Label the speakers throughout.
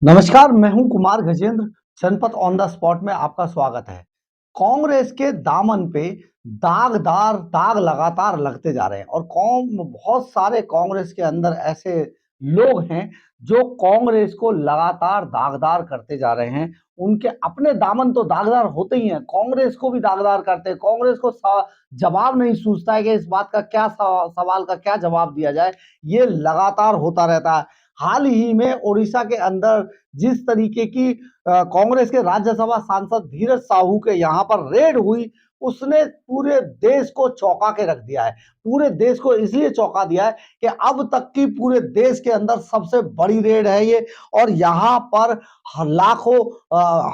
Speaker 1: नमस्कार, मैं हूं कुमार गजेंद्र। जनपद ऑन द स्पॉट में आपका स्वागत है। कांग्रेस के दामन पे दागदार दाग लगातार लगते जा रहे हैं और कौन बहुत सारे कांग्रेस के अंदर ऐसे लोग हैं जो कांग्रेस को लगातार दागदार करते जा रहे हैं। उनके अपने दामन तो दागदार होते ही हैं, कांग्रेस को भी दागदार करते हैं। कांग्रेस को जवाब नहीं सूझता है कि इस बात का क्या सवाल का क्या जवाब दिया जाए। ये लगातार होता रहता है। हाल ही में ओडिशा के अंदर जिस तरीके की कांग्रेस के राज्यसभा सांसद धीरज साहू के यहाँ पर रेड हुई, उसने पूरे देश को चौंका के रख दिया है। पूरे देश को इसलिए चौंका दिया है कि अब तक की पूरे देश के अंदर सबसे बड़ी रेड है ये। और यहाँ पर लाखों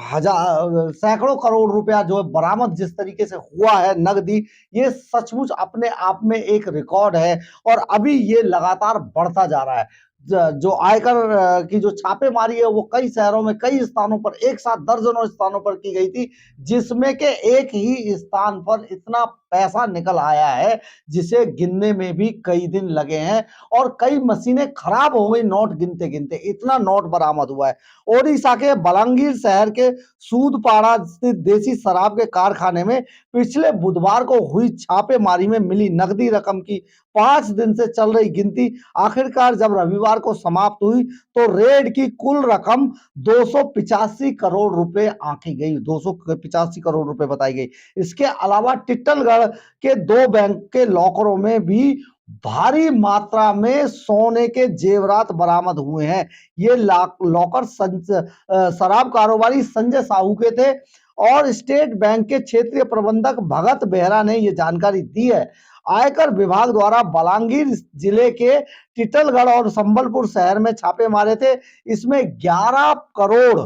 Speaker 1: हजार सैकड़ों करोड़ रुपया जो है बरामद जिस तरीके से हुआ है नगदी, ये सचमुच अपने आप में एक रिकॉर्ड है। और अभी ये लगातार बढ़ता जा रहा है। जो आयकर की जो छापेमारी है वो कई शहरों में कई स्थानों पर एक साथ दर्जनों स्थानों पर की गई थी, जिसमें के एक ही स्थान पर इतना पैसा निकल आया है जिसे गिनने में भी कई दिन लगे हैं। और कई मशीनें खराब हो गई नोट गिनते गिनते, इतना नोट बरामद हुआ है। ओडिशा के बलांगीर शहर के सूदपाड़ा स्थित देसी शराब के कारखाने में पिछले बुधवार को हुई छापेमारी में मिली नकदी रकम की 5 दिन से चल रही गिनती आखिरकार जब रविवार को समाप्त हुई तो रेड की कुल रकम 285 करोड़ रुपए आंकी गई, 285 करोड़ रुपए बताई गई। इसके अलावा टिट्टलगढ़ के 2 बैंक के लॉकरों में भी भारी मात्रा में सोने के जेवरात बरामद हुए हैं। ये लॉकर शराब कारोबारी संजय साहू के थे और स्टेट बैंक के क्षेत्रीय प्रबंधक भगत बेहरा ने यह जानकारी दी है। आयकर विभाग द्वारा बलांगीर जिले के टिटलगढ़ और संबलपुर शहर में छापे मारे थे। इसमें 11 करोड़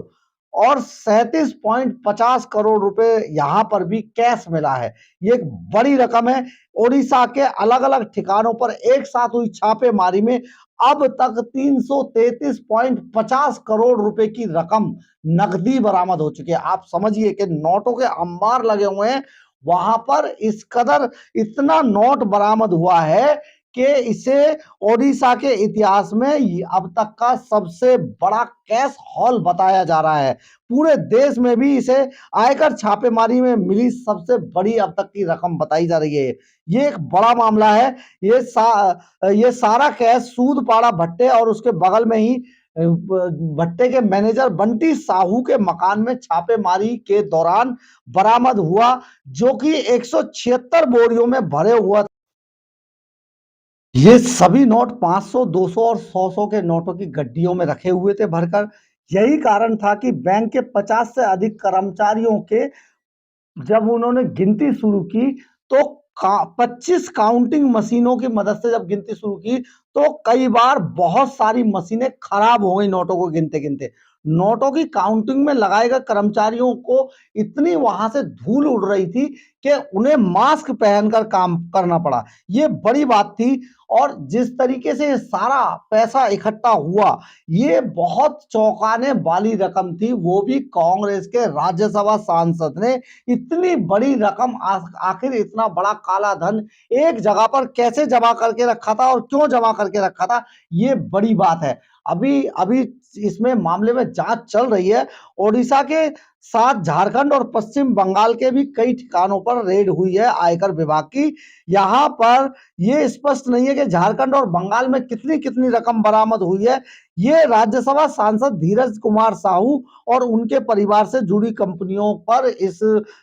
Speaker 1: और 37.50 करोड़ रुपए यहां पर भी कैश मिला है। ये एक बड़ी रकम है। ओडिशा के अलग अलग ठिकानों पर एक साथ हुई छापेमारी में अब तक 333.50 करोड़ रुपए की रकम नकदी बरामद हो चुकी है। आप समझिए कि नोटों के अंबार लगे हुए हैं। वहां पर इस कदर इतना नोट बरामद हुआ है कि इसे ओडिशा के इतिहास में अब तक का सबसे बड़ा कैश हॉल बताया जा रहा है। पूरे देश में भी इसे आयकर छापेमारी में मिली सबसे बड़ी अब तक की रकम बताई जा रही है। ये एक बड़ा मामला है। ये सारा कैश सूदपाड़ा भट्टे और उसके बगल में ही भट्टे के मैनेजर बंटी साहू के मकान में छापेमारी के दौरान बरामद हुआ, जो कि 176 बोरियों में भरे हुआ। ये सभी नोट 500, 200 और 100 के नोटों की गड्डियों में रखे हुए थे भरकर। यही कारण था कि बैंक के 50 से अधिक कर्मचारियों के जब उन्होंने गिनती शुरू की तो 25 काउंटिंग मशीनों की मदद से जब गिनती शुरू की तो कई बार बहुत सारी मशीनें खराब हो गई नोटों को गिनते गिनते। नोटों की काउंटिंग में लगाए गए कर्मचारियों को इतनी वहां से धूल उड़ रही थी कि उन्हें मास्क पहनकर काम करना पड़ा। ये बड़ी बात थी। और जिस तरीके से सारा पैसा इकट्ठा हुआ, ये बहुत चौंकाने वाली रकम थी। वो भी कांग्रेस के राज्यसभा सांसद ने इतनी बड़ी रकम आखिर इतना बड़ा काला धन एक जगह पर कैसे जमा करके रखा था और क्यों जमा करके रखा था, ये बड़ी बात है। अभी अभी इसमें मामले में जांच चल रही है। ओडिशा के साथ झारखंड और पश्चिम बंगाल के भी कई ठिकानों पर रेड हुई है आयकर विभाग की। यहाँ पर यह स्पष्ट नहीं है कि झारखंड और बंगाल में कितनी कितनी रकम बरामद हुई है। ये राज्यसभा सांसद धीरज कुमार साहू और उनके परिवार से जुड़ी कंपनियों पर इस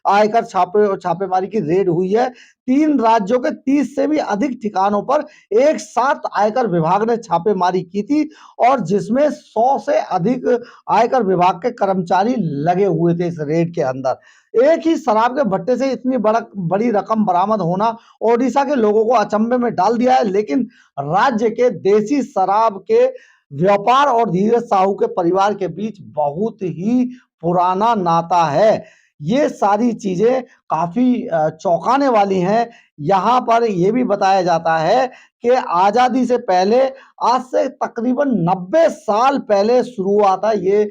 Speaker 1: आयकर छापेमारी की रेड हुई है। 3 राज्यों के 30 से भी अधिक ठिकानों पर एक साथ आयकर विभाग ने छापेमारी की थी और जिसमें 100 से अधिक आयकर विभाग के कर्मचारी लगे हुए थे इस रेड के अंदर। एक ही शराब के भट्टे से इतनी बड़ी रकम बरामद होना ओडिशा के लोगों को अचंभे में डाल दिया है। लेकिन राज्य के देसी शराब के व्यापार और धीरज साहू के परिवार के बीच बहुत ही पुराना नाता है। ये सारी चीजें काफी चौंकाने वाली हैं। यहाँ पर यह भी बताया जाता है कि आजादी से पहले, आज से तकरीबन 90 साल पहले शुरू हुआ था ये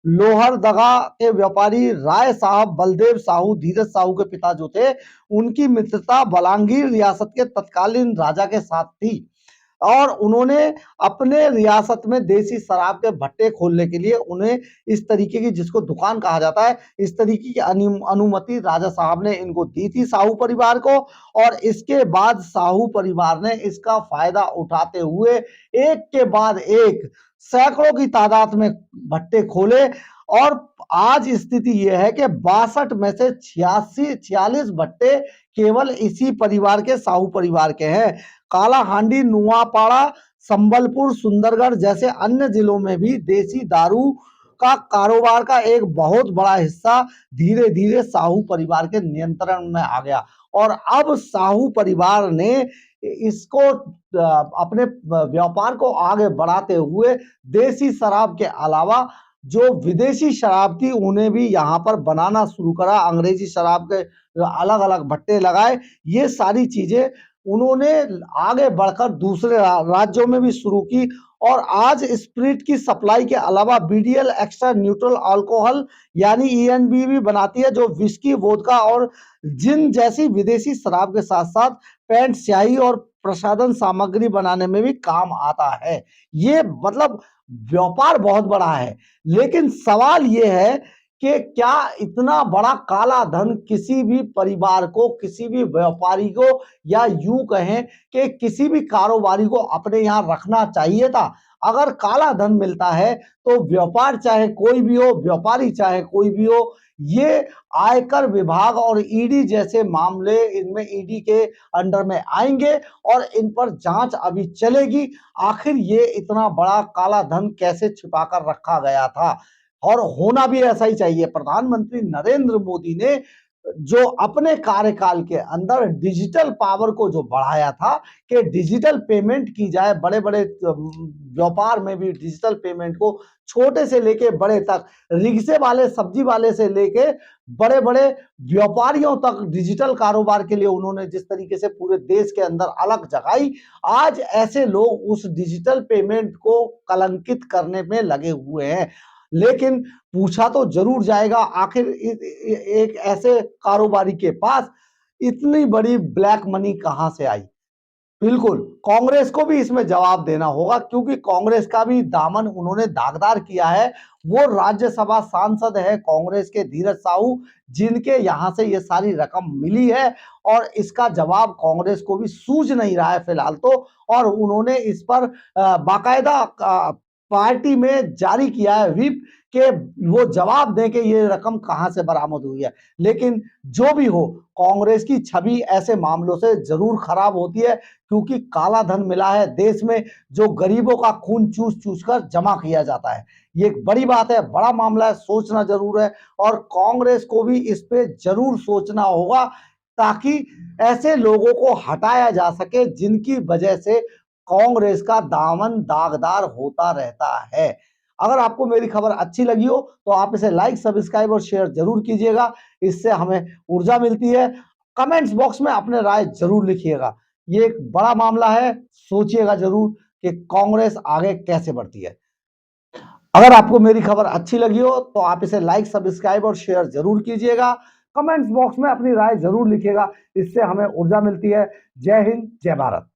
Speaker 1: लोहरदगा के व्यापारी राय साहब बलदेव साहू, धीरज साहू के पिता जो थे, उनकी मित्रता बलांगीर रियासत के तत्कालीन राजा के साथ थी। और उन्होंने अपने रियासत में देसी शराब के भट्टे खोलने के लिए उन्हें इस तरीके की, जिसको दुकान कहा जाता है, इस तरीके की अनुमति राजा साहब ने इनको दी थी साहू परिवार को। और इसके बाद साहू परिवार ने इसका फायदा उठाते हुए एक के बाद एक सैकड़ों की तादाद में भट्टे खोले। और आज स्थिति यह है कि 62 में से 46 भट्टे केवल इसी परिवार के, साहू परिवार के हैं। कालाहांडी, नुआपाड़ा, संबलपुर, सुंदरगढ़ जैसे अन्य जिलों में भी देसी दारू का कारोबार का एक बहुत बड़ा हिस्सा धीरे धीरे साहू परिवार के नियंत्रण में आ गया। और अब साहू परिवार ने इसको अपने व्यापार को आगे बढ़ाते हुए देसी शराब के अलावा जो विदेशी शराब थी उन्हें भी यहाँ पर बनाना शुरू करा। अंग्रेजी शराब के अलग अलग भट्टे लगाए। ये सारी चीजें उन्होंने आगे बढ़कर दूसरे राज्यों में भी शुरू की। और आज स्पिरिट की सप्लाई के अलावा बीडीएल एक्स्ट्रा न्यूट्रल अल्कोहल यानी ईएनबी भी बनाती है, जो विस्की, वोदका और जिन जैसी विदेशी शराब के साथ साथ पेंट, स्याही और प्रसाधन सामग्री बनाने में भी काम आता है। ये मतलब व्यापार बहुत बड़ा है। लेकिन सवाल यह है कि क्या इतना बड़ा काला धन किसी भी परिवार को, किसी भी व्यापारी को, या यूं कहें कि किसी भी कारोबारी को अपने यहां रखना चाहिए था? अगर काला धन मिलता है तो व्यापार चाहे कोई भी हो, व्यापारी चाहे कोई भी हो, ये आयकर विभाग और ईडी जैसे मामले इनमें ईडी के अंडर में आएंगे और इन पर जांच अभी चलेगी। आखिर ये इतना बड़ा काला धन कैसे छिपाकर रखा गया था? और होना भी ऐसा ही चाहिए। प्रधानमंत्री नरेंद्र मोदी ने जो अपने कार्यकाल के अंदर डिजिटल पावर को जो बढ़ाया था कि डिजिटल पेमेंट की जाए, बड़े बड़े व्यापार में भी डिजिटल पेमेंट को, छोटे से लेके बड़े तक, रिक्शे वाले, सब्जी वाले से लेके बड़े बड़े व्यापारियों तक डिजिटल कारोबार के लिए उन्होंने जिस तरीके से पूरे देश के अंदर अलग जगाई, आज ऐसे लोग उस डिजिटल पेमेंट को कलंकित करने में लगे हुए हैं। लेकिन पूछा तो जरूर जाएगा, आखिर एक ऐसे कारोबारी के पास इतनी बड़ी ब्लैक मनी कहां से आई? बिल्कुल कांग्रेस को भी इसमें जवाब देना होगा, क्योंकि कांग्रेस का भी दामन उन्होंने दागदार किया है। वो राज्यसभा सांसद है कांग्रेस के धीरज साहू, जिनके यहां से ये सारी रकम मिली है। और इसका जवाब कांग्रेस को भी सूझ नहीं रहा है फिलहाल तो। और उन्होंने इस पर बाकायदा पार्टी में जारी किया है व्हिप कि वो जवाब दें कि ये रकम कहां से बरामद हुई है। लेकिन जो भी हो, कांग्रेस की छवि ऐसे मामलों से जरूर खराब होती है, क्योंकि काला धन मिला है देश में, जो गरीबों का खून चूस चूस कर जमा किया जाता है। ये एक बड़ी बात है, बड़ा मामला है, सोचना जरूर है। और कांग्रेस को भी इस पे जरूर सोचना होगा, ताकि ऐसे लोगों को हटाया जा सके जिनकी वजह से कांग्रेस का दामन दागदार होता रहता है। अगर आपको मेरी खबर अच्छी लगी हो तो आप इसे लाइक, सब्सक्राइब और शेयर जरूर कीजिएगा। इससे हमें ऊर्जा मिलती है। कमेंट्स बॉक्स में अपने राय जरूर लिखिएगा। ये एक बड़ा मामला है, सोचिएगा जरूर कि कांग्रेस आगे कैसे बढ़ती है। अगर आपको मेरी खबर अच्छी लगी हो तो आप इसे लाइक, सब्सक्राइब और शेयर जरूर कीजिएगा। कमेंट्स बॉक्स में अपनी राय जरूर लिखिएगा, इससे हमें ऊर्जा मिलती है। जय हिंद, जय भारत।